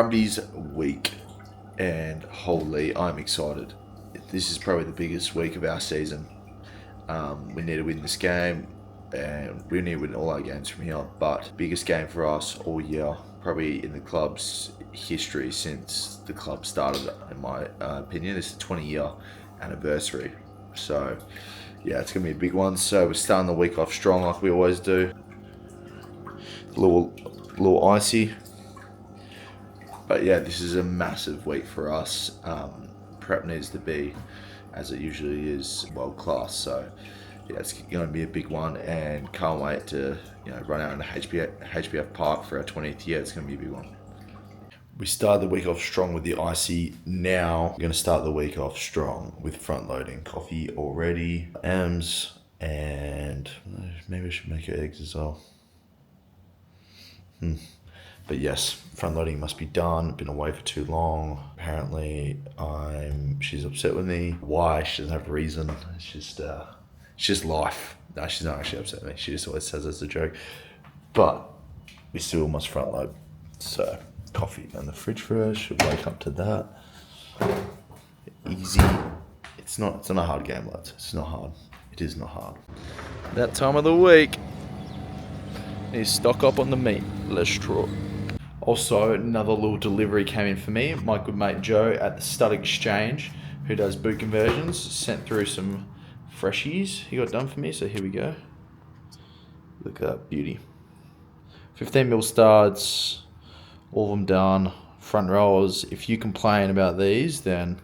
Brumbies week, and holy, I'm excited. This is probably the biggest week of our season. We need to win this game, and we need to win all our games from here. But biggest game for us all year, probably in the club's history since the club started, in my opinion. It's the 20-year anniversary. So, yeah, it's going to be a big one. So we're starting the week off strong like we always do. A little icy. But yeah, this is a massive week for us. Prep needs to be, as it usually is, world class. So yeah, it's going to be a big one, and can't wait to run out in the HBF Park for our 20th year. It's going to be a big one. We started the week off strong with the icy. Now we're going to start the week off strong with front loading. Coffee already, M's, and maybe I should make her eggs as well. But yes, front loading must be done. Been away for too long. Apparently, she's upset with me. Why? She doesn't have a reason. It's just life. No, she's not actually upset with me. She just always says it's a joke. But we still must front load. So, coffee in the fridge for her. Should wake up to that. Easy. It's not a hard game, lads. It's not hard. It is not hard. That time of the week. Need to stock up on the meat. Let's try. Also, another little delivery came in for me. My good mate Joe at the Stud Exchange, who does boot conversions, sent through some freshies he got done for me. So here we go. Look at that beauty. 15mm studs, all of them done. Front rows. If you complain about these, then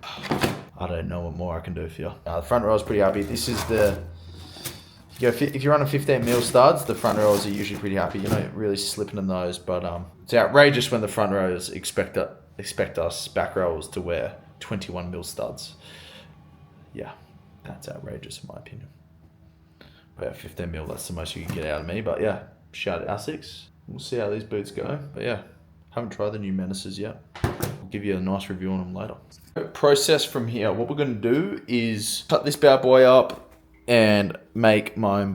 I don't know what more I can do for you. The front row is pretty happy. This is the... If you're running 15mm studs, the front rows are usually pretty happy. You're not really slipping in those, but it's outrageous when the front rows expect us back rows to wear 21mm studs. Yeah, that's outrageous in my opinion. But yeah, 15mm, that's the most you can get out of me. But yeah, shout out Asics. We'll see how these boots go. But yeah, haven't tried the new Menaces yet. I'll give you a nice review on them later. Process from here. What we're going to do is cut this bad boy up and make my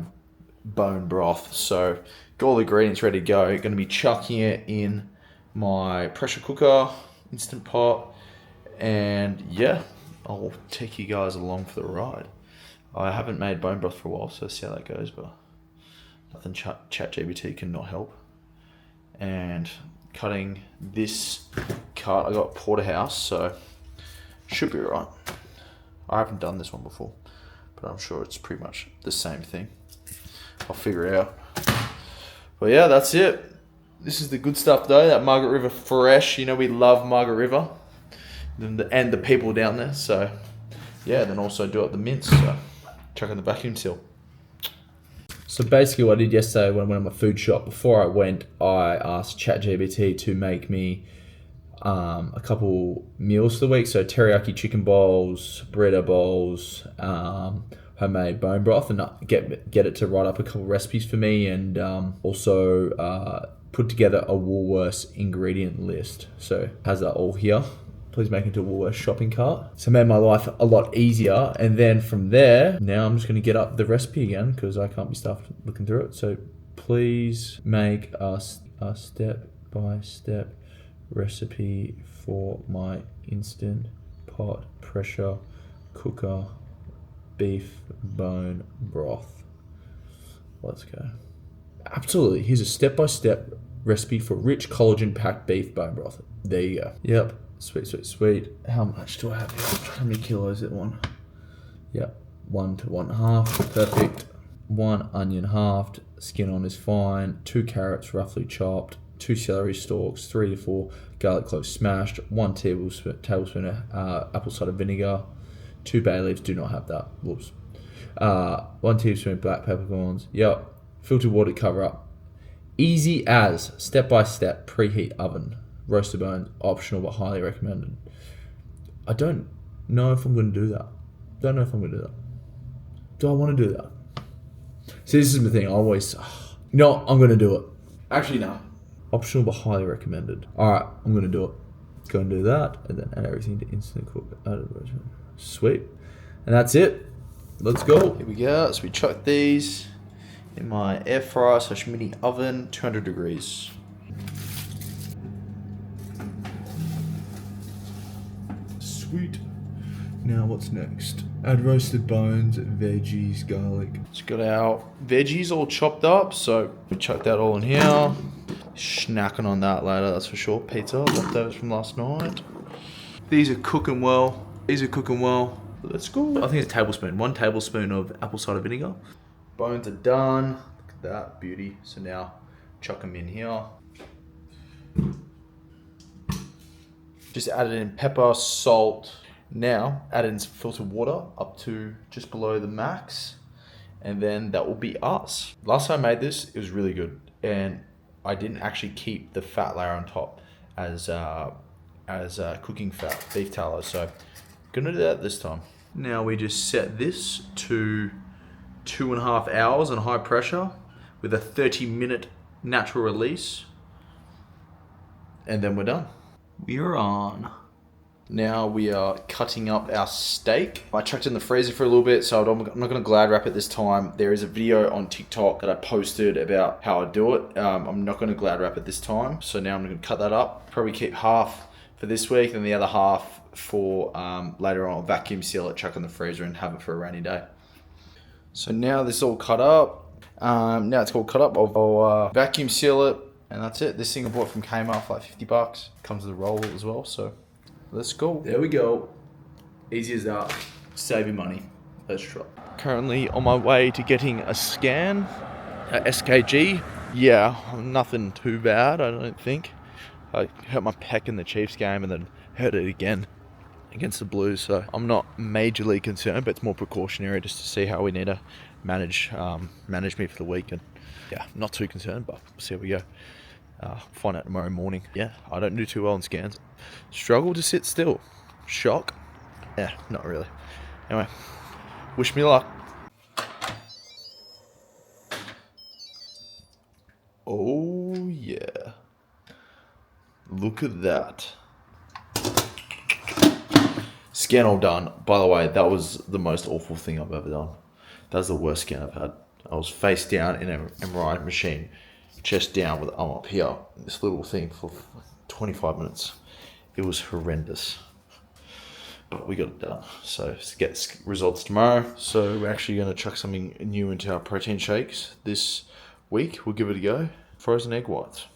bone broth. So got all the ingredients ready to go. Going to be chucking it in my pressure cooker, instant pot, and yeah, I'll take you guys along for the ride. I haven't made bone broth for a while, so see how that goes, but nothing ChatGPT cannot help. And cutting this cut, I got porterhouse, so should be alright. I haven't done this one before, but I'm sure it's pretty much the same thing. I'll figure it out. But yeah, that's it. This is the good stuff though, that Margaret River fresh. You know we love Margaret River and the people down there. So yeah, then also do up the mince. So chuck in the vacuum seal. So basically what I did yesterday when I went on my food shop, before I went, I asked ChatGPT to make me a couple meals for the week. So teriyaki chicken bowls, burrito bowls, homemade bone broth, and get it to write up a couple recipes for me, and also put together a Woolworths ingredient list. So has that all here. Please make it into a Woolworths shopping cart. So it made my life a lot easier. And then from there, now I'm just going to get up the recipe again because I can't be stuffed looking through it. So please make us a step-by-step recipe for my instant pot pressure cooker beef bone broth. Let's go. Absolutely. Here's a step-by-step recipe for rich collagen-packed beef bone broth. There you go. Yep. Sweet, sweet, sweet. How much do I have here? How many kilos is it one? Yep. 1 to 1.5. Perfect. 1 onion halved. Skin on is fine. 2 carrots roughly chopped. 2 celery stalks. 3 to 4 garlic cloves smashed. 1 tablespoon of apple cider vinegar. 2 bay leaves. Do not have that. Whoops. 1 teaspoon of black peppercorns. Yep. Filtered water to cover up. Easy as. Step by step. Preheat oven. Roasted bones, optional but highly recommended. I don't know if I'm going to do that. Don't know if I'm going to do that. Do I want to do that? See, this is the thing. I always... No, I'm going to do it. Actually, no. Optional but highly recommended. Alright, I'm going to do it. Go and do that, and then add everything to instant cook. Sweet. And that's it. Let's go. Here we go. So we chuck these in my air fryer / mini oven, 200 degrees. Sweet. Now what's next? Add roasted bones, veggies, garlic. Just got our veggies all chopped up, so we chuck that all in here. Snacking on that later, that's for sure. Pizza, leftovers from last night. These are cooking well. Let's go. I think it's a tablespoon. 1 tablespoon of apple cider vinegar. Bones are done. Look at that beauty. So now chuck them in here. Just added in pepper, salt. Now add in some filtered water up to just below the max. And then that will be us. Last time I made this, it was really good. And I didn't actually keep the fat layer on top as cooking fat, beef tallow. So gonna do that this time. Now we just set this to 2.5 hours on high pressure with a 30-minute natural release. And then we're done. We are on. Now we are cutting up our steak. I chucked it in the freezer for a little bit, so I'm not going to glad wrap it this time. There is a video on TikTok that I posted about how I do it. I'm not going to glad wrap it this time. So now I'm going to cut that up. Probably keep half for this week and the other half for later on. I'll vacuum seal it, chuck it in the freezer and have it for a rainy day. So now this is all cut up. Now it's all cut up. I'll vacuum seal it and that's it. This thing I bought from Kmart for like $50. Comes with a roll as well, so let's go. There we go. Easy as that. Save your money. Let's try. Currently on my way to getting a scan at SKG. Yeah, nothing too bad, I don't think. I hurt my pec in the Chiefs game and then hurt it again against the Blues. So I'm not majorly concerned, but it's more precautionary just to see how we need to manage me for the week. And yeah, not too concerned, but we'll see how we go. Find out tomorrow morning. Yeah, I don't do too well in scans. Struggle to sit still. Shock. Yeah, not really. Anyway, wish me luck. Oh yeah. Look at that. Scan all done. By the way, that was the most awful thing I've ever done. That was the worst scan I've had. I was face down in an MRI machine, chest down with the arm up here, this little thing for 25 minutes. It was horrendous. But we got it done. So get results tomorrow. So we're actually going to chuck something new into our protein shakes this week. We'll give it a go. Frozen egg whites.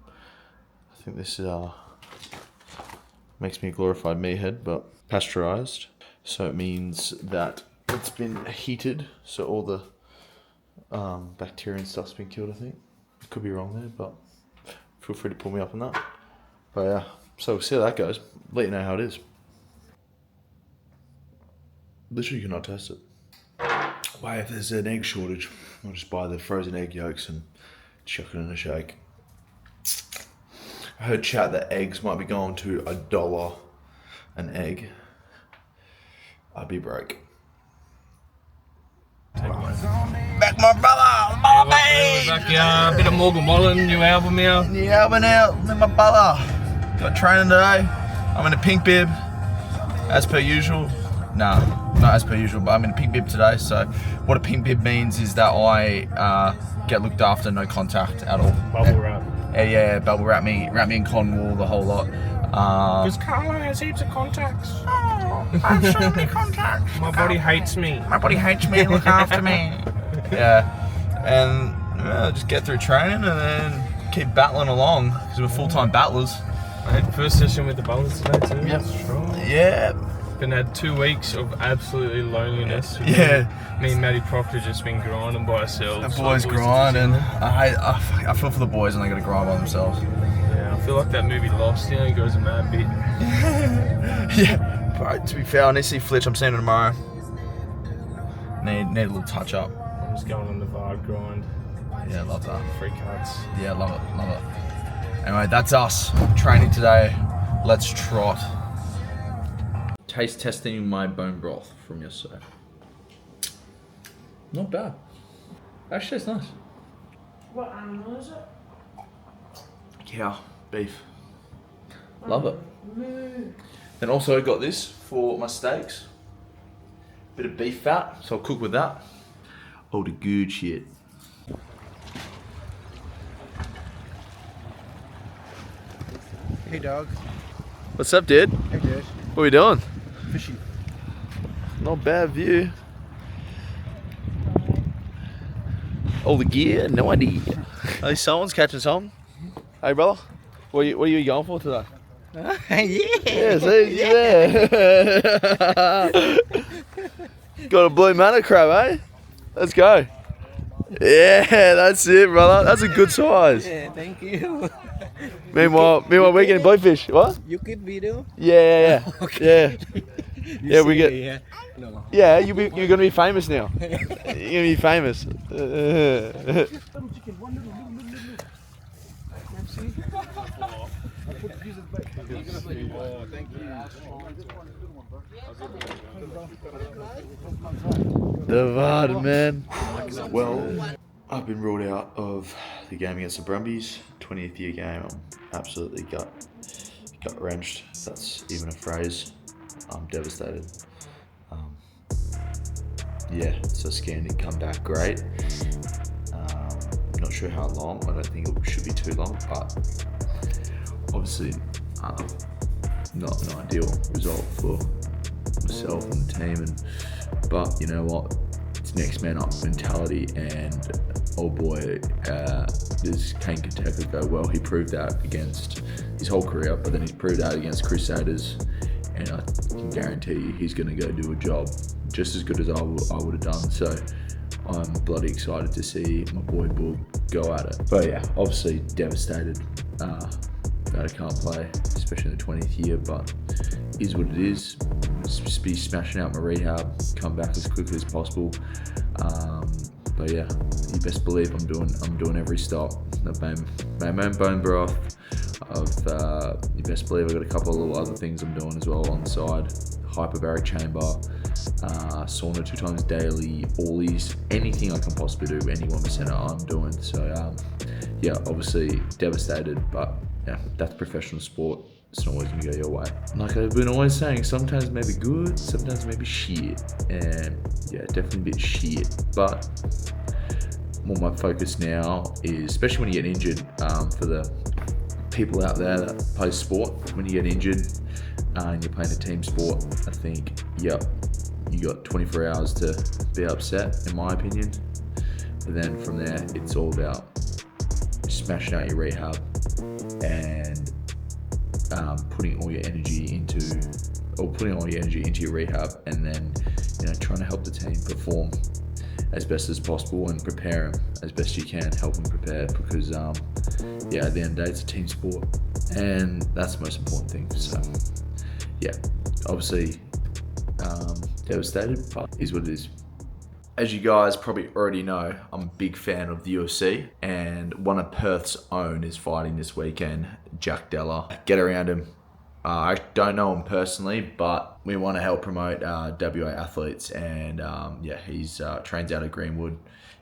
I think this makes me a glorified meathead, but pasteurized. So it means that it's been heated, so all the bacteria and stuff's been killed, I think. Could be wrong there, but feel free to pull me up on that. But yeah, so we'll see how that goes. Let you know how it is. Literally cannot taste it. Why, if there's an egg shortage, I'll just buy the frozen egg yolks and chuck it in a shake. I heard chat that eggs might be going to $1 an egg. I'd be broke. Back my brother, my babe. Back, bit of Morgan Wallen, new album out. New album out, with my brother. Got training today. I'm in a pink bib, as per usual. Nah, not as per usual, but I'm in a pink bib today. So what a pink bib means is that I get looked after, no contact at all. Bubble wrap. Yeah, bubble wrap me in cotton wool, the whole lot. Because Carlo has heaps of contacts. Oh, I have so many contacts. My body hates me. My body hates me, look after me. Yeah, and just get through training and then keep battling along because we're full-time battlers. I had first session with the bowlers today too. Yep. That's right. Yeah. Been had 2 weeks of absolutely loneliness. Yeah. Me and Matty Proctor just been grinding by ourselves. The boys grinding. I feel for the boys when they got to grind by themselves. Yeah, I feel like that movie Lost, you know, he goes a mad bit. Yeah. But to be fair, I need to see Flitch. I'm seeing him tomorrow. Need a little touch up. I'm just going on the Vard grind. Yeah, love that. Free cuts. Yeah, love it. Anyway, that's us training today. Let's trot. Taste testing my bone broth from yesterday. Not bad. Actually, it's nice. What animal is it? Cow, beef. Love it. Then also got this for my steaks. Bit of beef fat, so I'll cook with that. Oh, the good shit. Hey dog. What's up, dude? Hey dude. What are we doing? fishing. Not bad view. All the gear, no idea. Hey, someone's catching something. Hey, brother, what are you going for today? Yeah, see, yeah. Got a blue manna crab, eh? Let's go. Yeah, that's it, brother. That's a good size. Yeah, thank you. Meanwhile, we're getting bluefish. What? You keep video? Yeah. Okay. Yeah. Yeah, we get. Yeah. No. Yeah, you're gonna be famous now. You're gonna be famous. The VAR, man. Well, I've been ruled out of the game against the Brumbies. 20th year game. I'm absolutely gut wrenched. If that's even a phrase. I'm devastated. Yeah, so scan didn't come back great. Not sure how long. I don't think it should be too long, but obviously not an ideal result for myself and the team. But you know what? It's next man up mentality, and oh boy, does Kane Koteka go well. He proved that against his whole career, but then he's proved that against Crusaders, and I can guarantee you he's going to go do a job just as good as I would have done. So I'm bloody excited to see my boy Boog go at it. But yeah, obviously devastated that I can't play, especially in the 20th year, but is what it is. Just be smashing out my rehab, come back as quickly as possible. But yeah, you best believe I'm doing every stop. I've made my own bone broth. You best believe I've got a couple of little other things I'm doing as well on the side. Hyperbaric chamber, sauna 2 times daily, ollies, anything I can possibly do, any 1% I'm doing. So yeah, obviously devastated, but yeah, that's professional sport. It's not always gonna go your way. Like I've been always saying, sometimes maybe good, sometimes maybe shit. And yeah, definitely a bit shit. But more my focus now is, especially when you get injured, for the people out there that play sport, when you get injured and you're playing a team sport, I think, yep, you got 24 hours to be upset, in my opinion. But then from there, it's all about smashing out your rehab and putting all your energy into your rehab, and then trying to help the team perform as best as possible and prepare them as best you can, help them prepare, because yeah, at the end of the day, it's a team sport, and that's the most important thing. So yeah, obviously devastated, but is what it is. As you guys probably already know, I'm a big fan of the UFC, and one of Perth's own is fighting this weekend, Jack Della. Get around him. I don't know him personally, but we want to help promote WA athletes, and yeah, he's trains out of Greenwood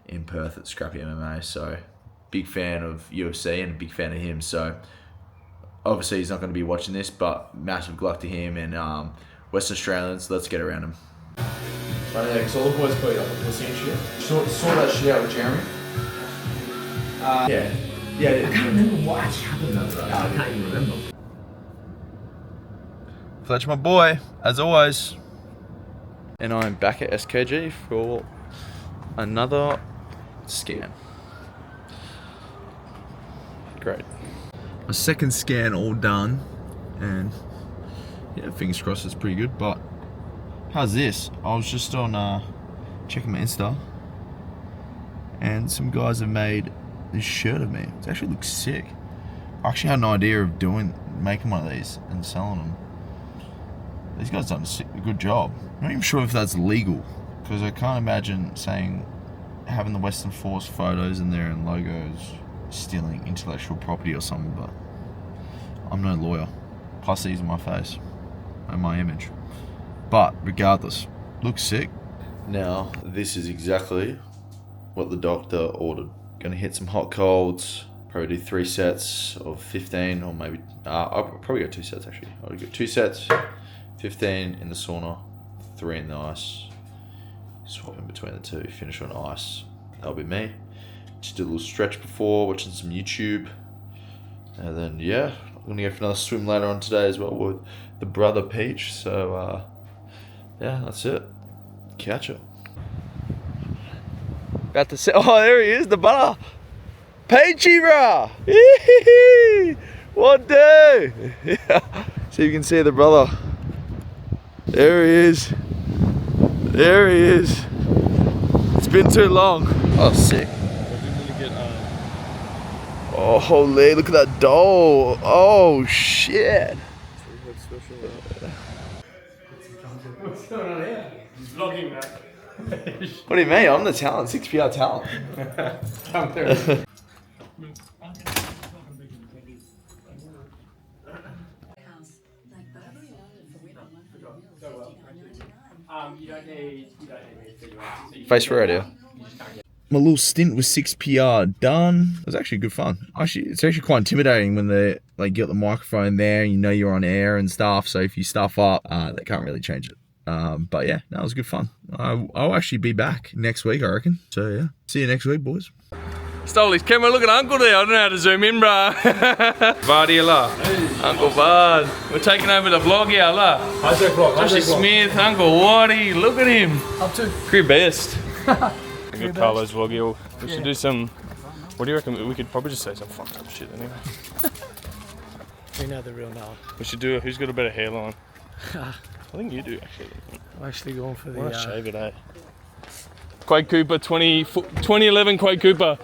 in Perth at Scrappy MMA, so big fan of UFC and a big fan of him. So obviously he's not going to be watching this, but massive luck to him, and Western Australians, let's get around him. Right, yeah, because all the boys played up with pussy and shit. Saw that shit out with Jeremy. Yeah. I can't remember what actually happened though. I can't even remember. Fletch, my boy, as always. And I'm back at SKG for another scan. Great. My second scan all done, and yeah, fingers crossed it's pretty good, but how's this? I was just on checking my Insta, and some guys have made this shirt of me. It actually looks sick. I actually had an idea of making one of these and selling them. These guys done a good job. I'm not even sure if that's legal, because I can't imagine having the Western Force photos in there and logos stealing intellectual property or something, but I'm no lawyer. Plus these are my face and my image. But regardless, looks sick. Now, this is exactly what the doctor ordered. Gonna hit some hot colds, probably do 3 sets of 15, or maybe, I'll probably go 2 sets actually. I'll go 2 sets, 15 in the sauna, 3 in the ice. Swap in between the two, finish on ice. That'll be me. Just do a little stretch before, watching some YouTube. And then, yeah, I'm gonna go for another swim later on today as well with the brother Peach. So, yeah, that's it. Catch it. About to say, oh, there he is, the butter. Peachy, brah. What do? Yeah. So you can see the brother. There he is. There he is. It's been too long. Oh, sick. Oh, holy, look at that doll. Oh, shit. What's going on here? He's vlogging, man. What do you mean? I'm the talent, 6PR talent. Come through. Face for radio. My little stint with 6PR done. It was actually good fun. Actually, it's actually quite intimidating when they like get the microphone there and you know you're on air and stuff. So if you stuff up, they can't really change it. But yeah, that was good fun. I'll actually be back next week, I reckon. So yeah, see you next week, boys. Stole his camera. Look at Uncle there. I don't know how to zoom in, bruh. Vardy, Allah. Uncle Bard. We're taking over the vlog here, Allah. How's that vlog? Joshie Smith, Uncle Waddy. Look at him. Up to? Crew best. Good Carlos vlog here. We should do some. What do you reckon? We could probably just say some fucked up shit anyway. We know the real now. We should do a who's got a better hairline. I think you do actually. I'm actually going for the. I want to shave it, eh? Quade Cooper, 2011 Quade Cooper.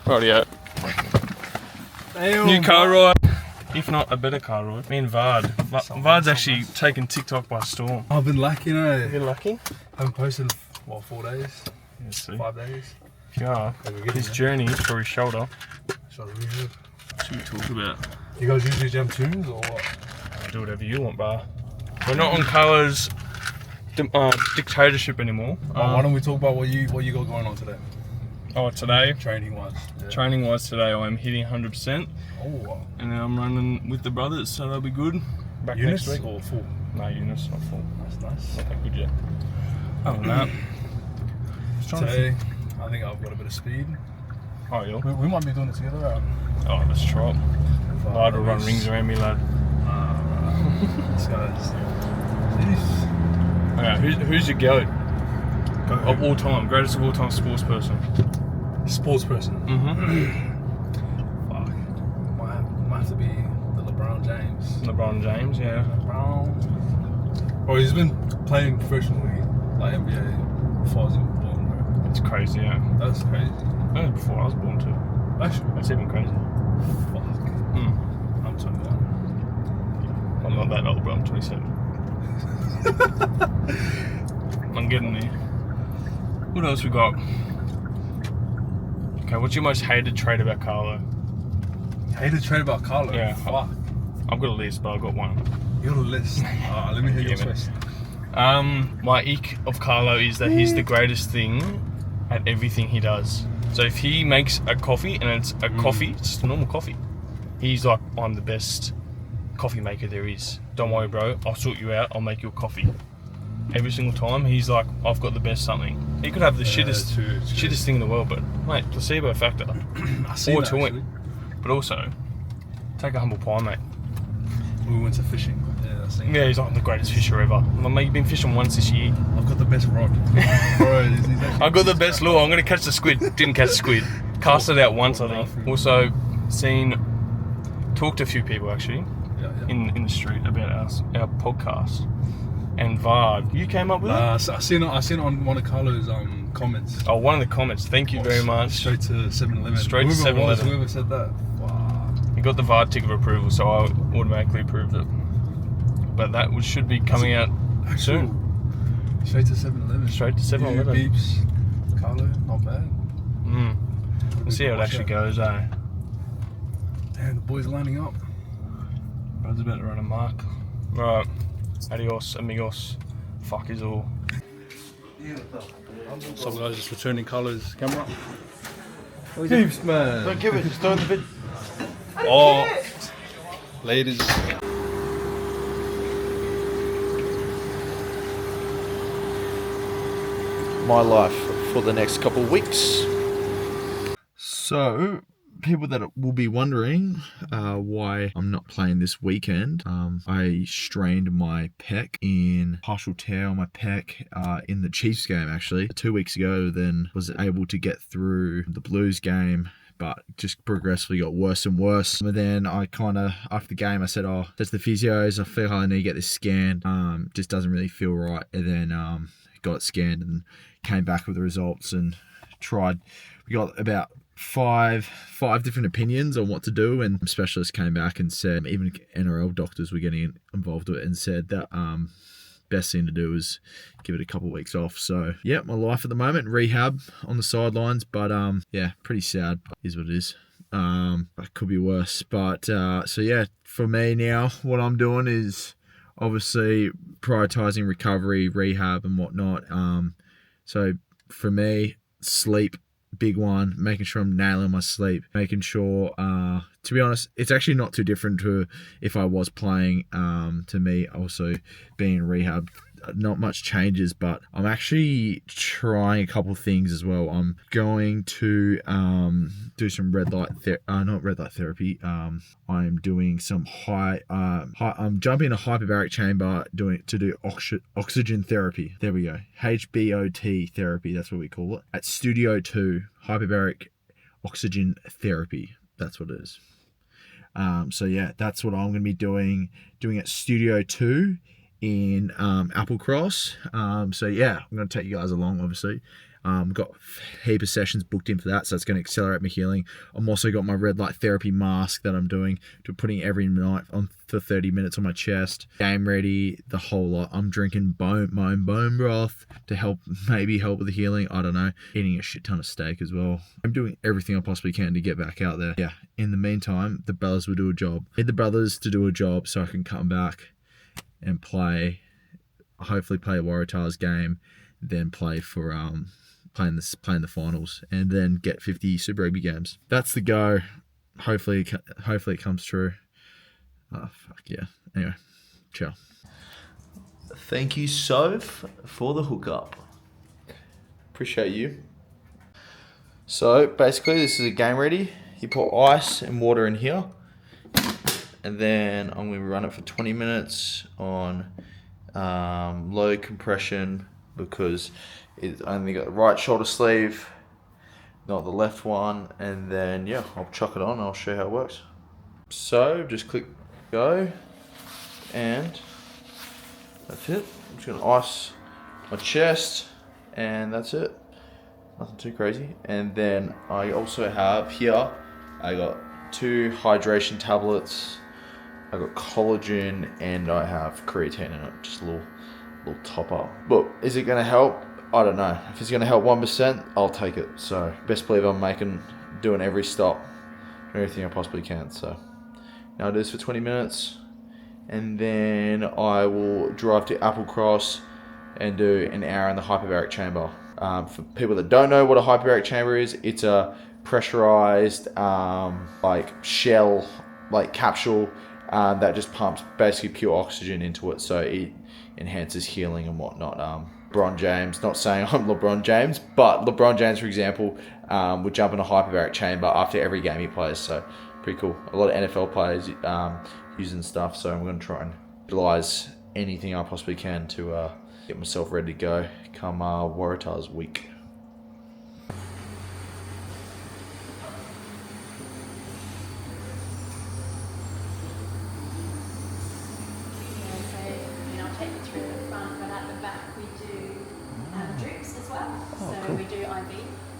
Rightio. New car ride. If not a better car ride. Me and Vard. Vard's actually taken TikTok by storm. I've been lucky, you know. You're lucky? I haven't posted, what, 4 days? Yeah, see. 5 days? If you are, his journey for his shoulder. Should I rehab? What should we talk about? You guys usually jam tunes or what? Do whatever you want, bro. We're not on Carlo's dictatorship anymore. Why don't we talk about what you got going on today? Oh, today? Training wise. Yeah. Training wise today, I'm hitting 100%. Oh, wow. And then I'm running with the brothers, so that'll be good. Back Units next week. or full? No, units, not full. That's nice. Not that good yet. Other than that, Today, I think I've got a bit of speed. oh, yeah. We might be doing it together, right? Oh, let's try it. Lad will run rings around me, lad. This guy's... Jeez. Okay, who's your goat? Of all time, greatest of all time sports person. Sports person? Mm-hmm. Fuck. Might have to be the LeBron James. LeBron James, yeah. LeBron. Oh, he's been playing professionally, like NBA, before I was even born, bro. It's crazy, yeah. That's crazy. That was before I was born too. Actually, That's even crazy. fuck. I'm 21. I'm not that old, bro. I'm 27. I'm getting there. What else we got? Okay, what's your most hated trait about Carlo? Hated trait about Carlo? Yeah. Fuck. I've got a list, but I've got one. You got a list. Let me hear yours Yeah, man. first. My ick of Carlo is that he's the greatest thing at everything he does. So if he makes a coffee and it's a coffee, it's just a normal coffee, he's like, I'm the best coffee maker there is. Don't worry, bro. I'll sort you out. I'll make you a coffee. Every single time, he's like, I've got the best something. He could have the shittest thing in the world, but mate, placebo factor. I see that, actually. But also, take a humble pie, mate. We went to fishing. Yeah, that's it. Yeah, he's like, I'm the greatest fisher ever. I'm like, mate, you've been fishing once this year. I've got the best rod. Bro, he's actually I got the best lure. I'm gonna catch the squid. Didn't catch the squid. Cast it out once, I think. Also, talked to a few people actually in the street about our podcast. And Vard, you came up with it? I seen it on one of Carlo's comments. Oh, one of the comments. Thank you very much. Straight to 7-Eleven. Straight to 7-Eleven. Whoever said that. Wow. You got the Vard tick of approval, so I automatically approved it. But that should be coming out soon. Straight to 7-Eleven. Straight to 7-Eleven. Beeps. Carlo, not bad. We'll see how it actually goes, eh? Damn, the boys are lining up. Brad's about to run a mark. Right. Adios, amigos. Fuck is all. Some guys just returning Carlo's camera. Heaps, man. Don't give it, just throw in the bin. Oh, ladies. My life for the next couple of weeks. So, people that will be wondering why I'm not playing this weekend, I strained my partial tear on my pec in the Chiefs game actually 2 weeks ago. Then was able to get through the Blues game, but just progressively got worse and worse. And then I kind of, after the game, I said, oh, that's the physios. I feel I need to get this scanned. Just doesn't really feel right. And then got it scanned and came back with the results and tried. We got about five different opinions on what to do, and specialists came back and said, even NRL doctors were getting involved with it and said that best thing to do is give it a couple of weeks off. So yeah, my life at the moment, rehab on the sidelines, but yeah, pretty sad. Is what it is. It could be worse, but so yeah, for me now, what I'm doing is obviously prioritizing recovery, rehab, and whatnot. So for me, sleep, big one, making sure I'm nailing my sleep, making sure, to be honest, it's actually not too different to if I was playing. To me, also being in rehab, not much changes, but I'm actually trying a couple things as well. I'm going to do some not red light therapy. I'm doing some I'm jumping in a hyperbaric chamber to do oxygen therapy. There we go. HBOT therapy, that's what we call it. At Studio2 Hyperbaric Oxygen Therapy. That's what it is. So yeah, that's what I'm going to be doing at Studio2 in Applecross. So yeah, I'm going to take you guys along, obviously. Got a heap of sessions booked in for that, so it's going to accelerate my healing. I'm also got my red light therapy mask that I'm doing, putting every night on for 30 minutes on my chest. Game ready, the whole lot. I'm drinking my own bone broth to help with the healing. I don't know. Eating a shit ton of steak as well. I'm doing everything I possibly can to get back out there. Yeah. In the meantime, the brothers will do a job. I need the brothers to do a job so I can come back and hopefully play a Waratahs game, then play for playing the finals, and then get 50 Super Rugby games. That's the go. Hopefully it comes true. Oh fuck yeah. Anyway, ciao. Thank you, Soph, for the hookup. Appreciate you. So basically, this is a game ready. You put ice and water in here, and then I'm going to run it for 20 minutes on low compression because it's only got the right shoulder sleeve, not the left one. And then yeah, I'll chuck it on and I'll show you how it works. So just click go, and that's it. I'm just going to ice my chest, and that's it. Nothing too crazy. And then I also have here, I got 2 hydration tablets, I got collagen, and I have creatine in it, just a little top up. But is it going to help? I don't know. If it's going to help 1%, I'll take it. So best believe I'm doing every stop, everything I possibly can. So now I do this for 20 minutes, and then I will drive to Applecross and do an hour in the hyperbaric chamber. For people that don't know what a hyperbaric chamber is, it's a pressurized shell, capsule that just pumps basically pure oxygen into it, so it enhances healing and whatnot. LeBron James, not saying I'm LeBron James, but LeBron James, for example, would jump in a hyperbaric chamber after every game he plays, so pretty cool. A lot of NFL players using stuff, so I'm going to try and utilize anything I possibly can to get myself ready to go come Waratahs week. I'll take you through the front, but at the back we do drips as well. Oh, so cool. we do IV.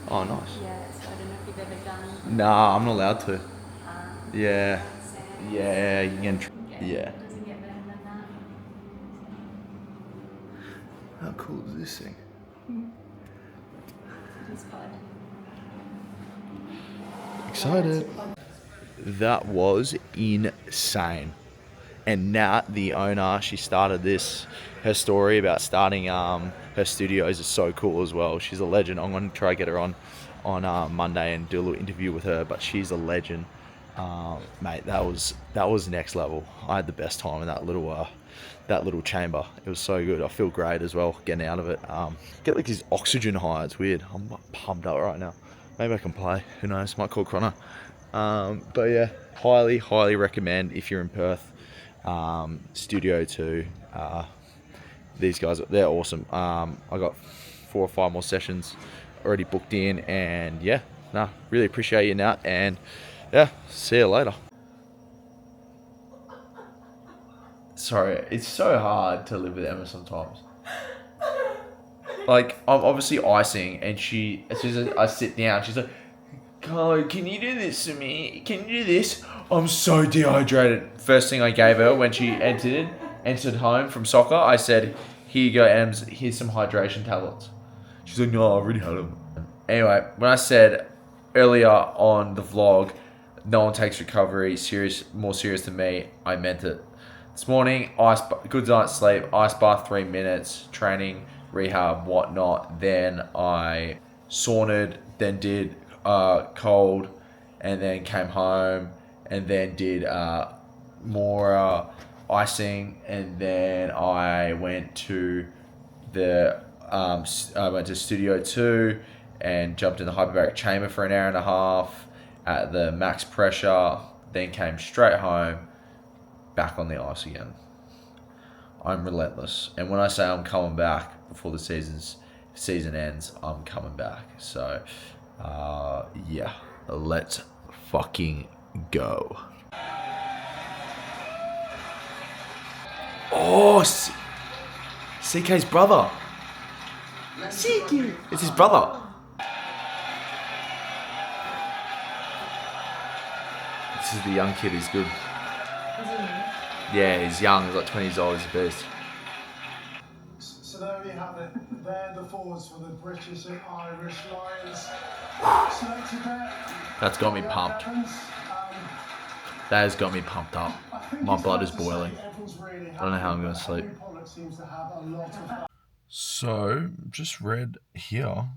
Oh, nice. Yeah, so I don't know if you've ever done. Nah, I'm not allowed to. Yeah. So Yeah, you can. Yeah. doesn't get better than that. How cool is this thing? It's fun. Excited. That was insane. And Nat, the owner, she started this. Her story about starting her studios is so cool as well. She's a legend. I'm going to try to get her on Monday and do a little interview with her. But she's a legend, mate. That was next level. I had the best time in that little chamber. It was so good. I feel great as well getting out of it. Get like this oxygen high. It's weird. I'm pumped up right now. Maybe I can play. Who knows? Might call Connor. But yeah, highly recommend if you're in Perth. Studio2. These guys, they're awesome. I got 4 or 5 more sessions already booked in, and yeah, really appreciate you, Nat, and yeah, see you later. Sorry, it's so hard to live with Emma sometimes. Like, I'm obviously icing, and as soon as I sit down, she's like, Carlo, can you do this to me? Can you do this? I'm so dehydrated. First thing I gave her when she entered home from soccer, I said, here you go, Ems, here's some hydration tablets. She's like, no, I already had them. Anyway, when I said earlier on the vlog, no one takes recovery more serious than me, I meant it. This morning, good night's sleep, ice bath 3 minutes, training, rehab, whatnot. Then I saunaed, then did cold, and then came home, and then did more icing, and then I went to Studio 2 and jumped in the hyperbaric chamber for an hour and a half at the max pressure, then came straight home, back on the ice again. I'm relentless, and when I say I'm coming back before the season ends, I'm coming back. So yeah, let's fucking go. Oh, CK's brother. CK, it's his brother. This is the young kid. He's good. Yeah, he's young. He's like 20 years old. He's the best. So there we have it. They're the forwards for the British and Irish Lions. That's got me pumped. That has got me pumped up. My blood is boiling. I don't know how I'm going to sleep. So, just read here,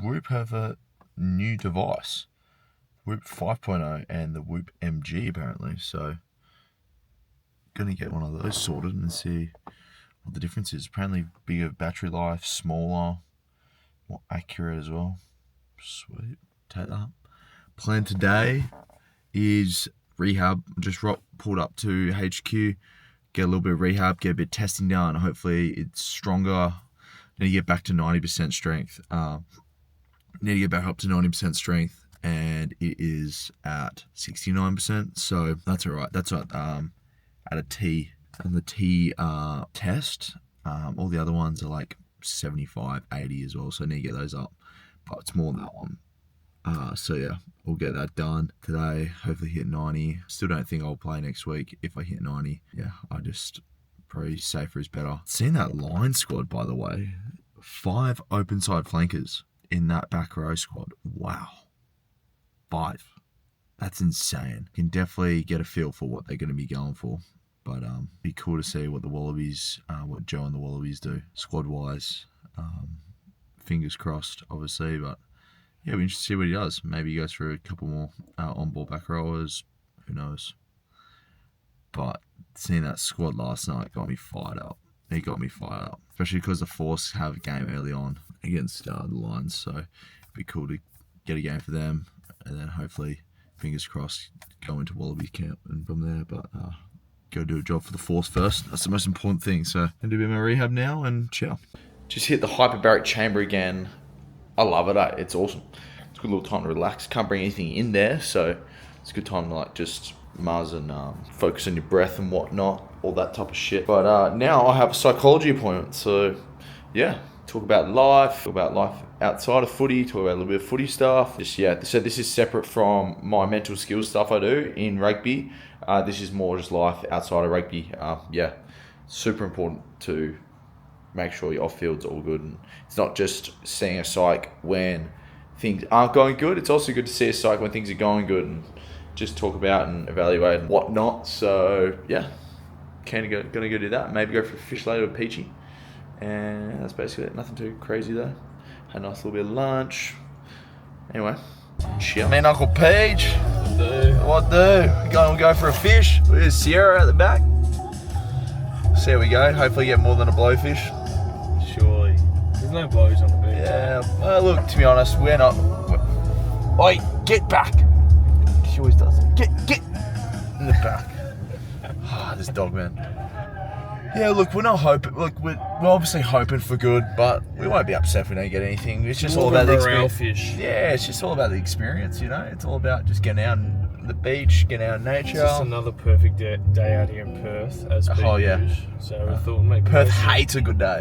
Whoop have a new device. Whoop 5.0 and the Whoop MG apparently. So, gonna get one of those sorted and see what the difference is. Apparently bigger battery life, smaller, more accurate as well. Sweet, take that. Plan today is rehab. Just pulled up to HQ, get a little bit of rehab, get a bit of testing done. Hopefully it's stronger. Need to get back to 90% strength. Need to get back up to 90% strength, and it is at 69%. So that's all right. That's at a T. And the T test, all the other ones are like 75, 80 as well. So I need to get those up, but it's more than that one. So yeah, we'll get that done today. Hopefully hit 90. Still don't think I'll play next week if I hit 90. Yeah, I just probably safer is better. Seen that line squad, by the way. 5 open side flankers in that back row squad. Wow. 5. That's insane. Can definitely get a feel for what they're going to be going for. But be cool to see what the Wallabies, what Joe and the Wallabies do squad wise. Fingers crossed, obviously, but yeah, we're interested to see what he does. Maybe he goes for a couple more on-ball back rowers. Who knows? But seeing that squad last night got me fired up. It got me fired up, especially because the Force have a game early on against the Lions. So it'd be cool to get a game for them, and then hopefully, fingers crossed, go into Wallaby camp and from there. But go do a job for the Force first. That's the most important thing. So I'm gonna do a bit of my rehab now and chill. Just hit the hyperbaric chamber again. I love it. It's awesome. It's a good little time to relax. Can't bring anything in there, so it's a good time to like just muzz and focus on your breath and whatnot, all that type of shit. But now I have a psychology appointment, so yeah, talk about life outside of footy, talk about a little bit of footy stuff. So this is separate from my mental skills stuff I do in rugby. This is more just life outside of rugby. Yeah, super important to make sure your off-field's all good. And it's not just seeing a psych when things aren't going good. It's also good to see a psych when things are going good and just talk about and evaluate and whatnot. So yeah, gonna go do that. Maybe go for a fish later with Peachy. And that's basically it. Nothing too crazy though. Had a nice little bit of lunch. Anyway, chill. Man, Uncle Peach. What do? Gonna go for a fish. There's Sierra at the back. So there we go. Hopefully get more than a blowfish. Surely. There's no blows on the beach. Yeah. Look, to be honest, we're not. Oi, get back. She always does. Get in the back. Ah, this dog, man. Yeah, look, we're not hoping. Look, we're obviously hoping for good, but we won't be upset if we don't get anything. It's just all about the experience. Fish. Yeah, it's just all about the experience, you know. It's all about just getting out on the beach, getting out in nature. It's just another perfect day out here in Perth, as per yeah. usual. So we thought we'd make the Perth most of it. hates a good day.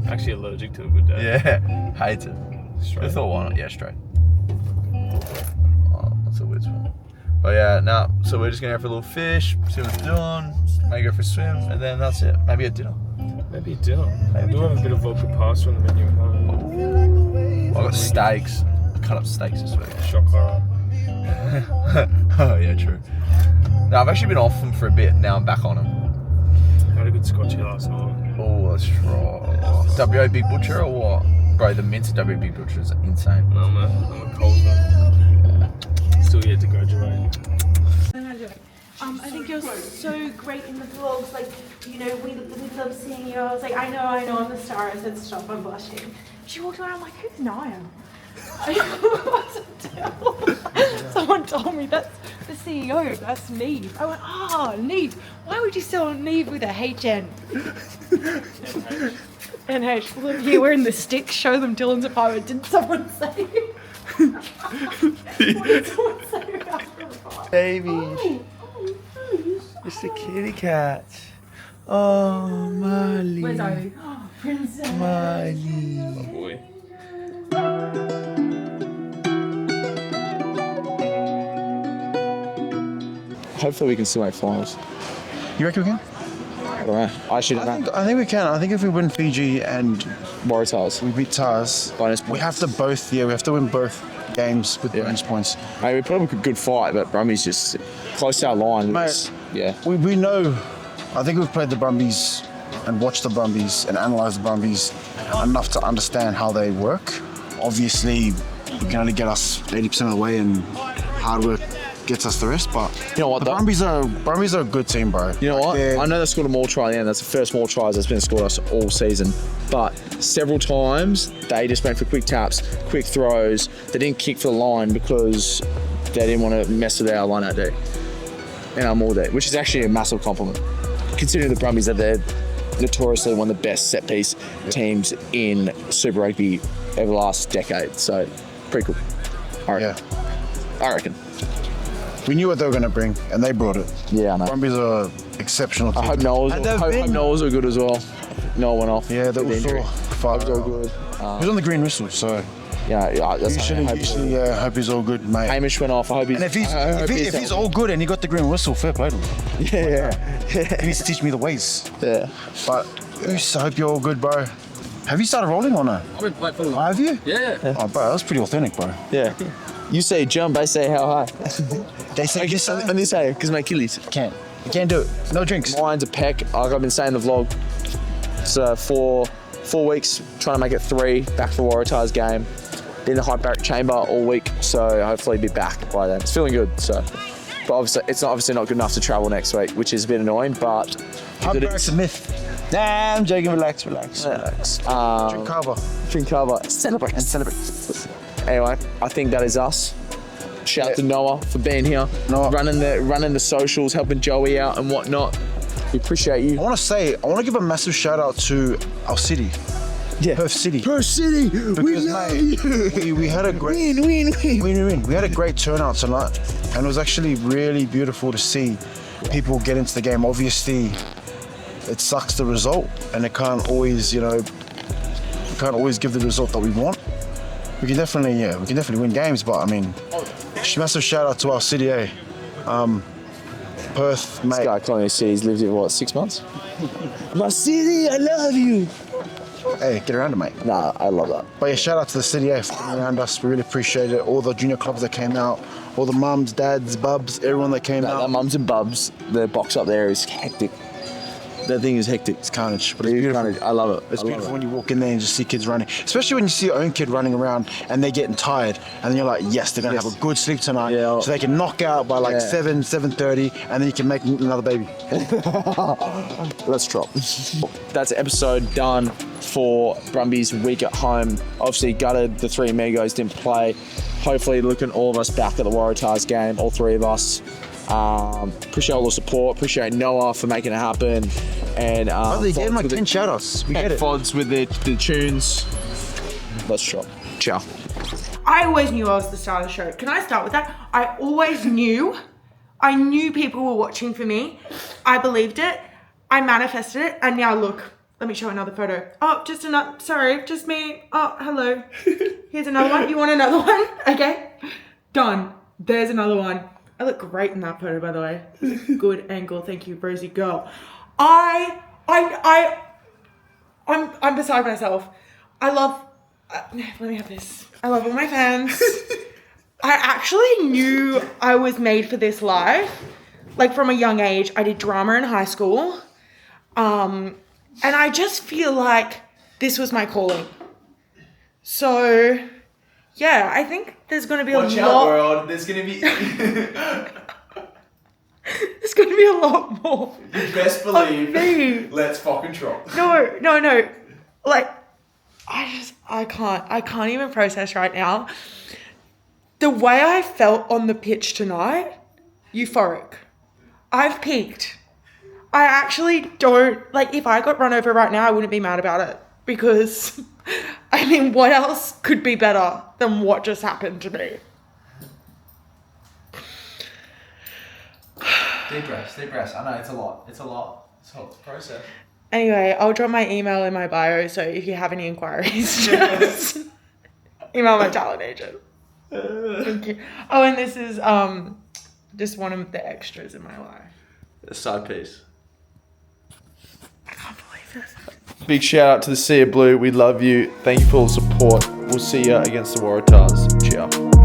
Actually allergic to a good day. Yeah, hates it. Straight. I thought, why not? Yeah, straight. Oh, that's a weird spot. But yeah, no. So we're just gonna go for a little fish, see what it's doing, maybe go for a swim, and then that's it. Maybe a dinner. Maybe a dinner. I do have a bit of vodka pasta on the menu at home. I got steaks. I cut up steaks this week. Shock horror. Oh yeah, true. No, I've actually been off them for a bit. Now I'm back on them. Had a good scotchy last night. Oh, that's right. WA Big Butcher or what? Bro, the mince at WA Big Butcher is insane. No, I'm a Colesman. Still yet to graduate. I think you're so great in the vlogs. Like, you know, we love seeing you. I was like, I know, I'm the star. I said, stop, I'm blushing. She walked around, I'm like, who's Niall? Someone told me that's the CEO, that's Neve. I went, Neve. Why would you sell Neve with a HN? NH. Look here, we're in the sticks. Show them Dylan's apartment. Did someone say? What did someone say about your apartment? Baby. It's the kitty cat. Oh, Molly. Where's Ivy? Princess. Molly. Oh boy. Hopefully we can still make finals. You reckon we can? I don't know. I actually don't know. I think we can. I think if we win Fiji and Waratahs. we beat Tars, Bonus points. we have to win both games with bonus points. Mate, we put up a good fight, but Brumbies just close to our line. Mate, yeah. We know, I think we've played the Brumbies and watched the Brumbies and analysed the Brumbies enough to understand how they work. Obviously, we can only get us 80% of the way and hard work gets us the rest, but You know what, the though? Brumbies are a good team, bro. You know what? They're- I know they scored a maul try at the end. That's the first maul tries that's been scored us all season. But several times they just went for quick taps, quick throws. They didn't kick for the line because they didn't want to mess with our line out day and our maul day, which is actually a massive compliment. Considering the Brumbies that they're notoriously one of the best set piece teams in Super Rugby over the last decade. So pretty cool. I reckon. We knew what they were going to bring, and they brought it. Yeah, I know. Brumbies are exceptional team. I hope Noels And they've been- are good as well. Noel went off. Yeah, they with were injury. all Hope's all good. He was on the green whistle, so Yeah, that's usually, hope he's all good, mate. Hamish went off. I hope he's. And if he's all good and he got the green whistle, fair play to him. yeah. He needs to teach me the ways. Yeah. But I hope you're all good, bro. Have you started rolling or no? I've been playing for Have you? Yeah. Oh, bro, that's pretty authentic, bro. Yeah. You say jump, I say how high. They say you say And you say, because my Achilles. can't. You can't do it. No drinks. Mine's a peck. Like I've been saying in the vlog. So for 4 weeks, trying to make it 3, back for Waratahs game. Been in the Hyperbaric chamber all week, so hopefully be back by then. It's feeling good, so. But obviously, it's obviously not good enough to travel next week, which is a bit annoying, but. Hyperbaric's a myth. Nah, I'm joking. Relax. Drink cover. Drink cover. Celebrate. And celebrate. Anyway, I think that is us. Shout out to Noah for being here, Noah. running the socials, helping Joey out and whatnot. We appreciate you. I want to give a massive shout out to our city. Yeah. Perth City. Perth City, we Because, love mate, you. we had a great Win. win. We had a great turnout tonight, and it was actually really beautiful to see people get into the game. Obviously, it sucks the result, and it can't always, give the result that we want. We can definitely win games, but I mean, massive shout out to our city, Perth, mate. This guy calling his city, he's lived here for what, 6 months? My city, I love you. Hey, get around it, mate. Nah, I love that. But yeah, shout out to the city, for coming around us. We really appreciate it. All the junior clubs that came out, all the mums, dads, bubs, everyone that came That out. mums and bubs, the box up there is hectic. That thing is hectic. It's carnage, but it's beautiful. Carnage. I love it. It's I love beautiful it. when you walk in there and just see kids running, especially when you see your own kid running around and they're getting tired, and then you're like, yes, they're gonna have a good sleep tonight, Yeah. so they can knock out by like 7:30, and then you can make another baby. Let's drop. That's episode done for Brumbies week at home. Obviously gutted the 3 amigos didn't play. Hopefully looking all of us back at the Waratahs game, all 3 of us. Appreciate all the support. Appreciate Noah for making it happen. And They gave him like 10 shout-outs. We get it. Fods with the tunes. Let's drop. Ciao. I always knew I was the star of the show. Can I start with that? I always knew. I knew people were watching for me. I believed it. I manifested it. And now look, let me show another photo. Oh, just another, sorry, just me. Oh, hello. Here's another one. You want another one? Okay. Done. There's another one. I look great in that photo, by the way. Good angle. Thank you, Rosie girl. I'm beside myself. I love, let me have this. I love all my fans. I actually knew I was made for this life. Like from a young age, I did drama in high school. And I just feel like this was my calling. So, yeah, I think there's going to be Watch out, world. There's going to be... There's going to be a lot more. You best believe. Me. Let's fucking drop. No. Like, I can't even process right now. The way I felt on the pitch tonight, euphoric. I've peaked. I actually don't, like, if I got run over right now, I wouldn't be mad about it. Because, I mean, what else could be better than what just happened to me? Deep breaths. I know, it's a lot. It's hard to process. Anyway, I'll drop my email in my bio, so if you have any inquiries, just email my talent agent. Thank you. Oh, and this is just one of the extras in my life. A side piece. I can't believe this. Big shout out to the Sea of Blue. We love you. Thank you for all the support. We'll see you against the Waratahs. Ciao.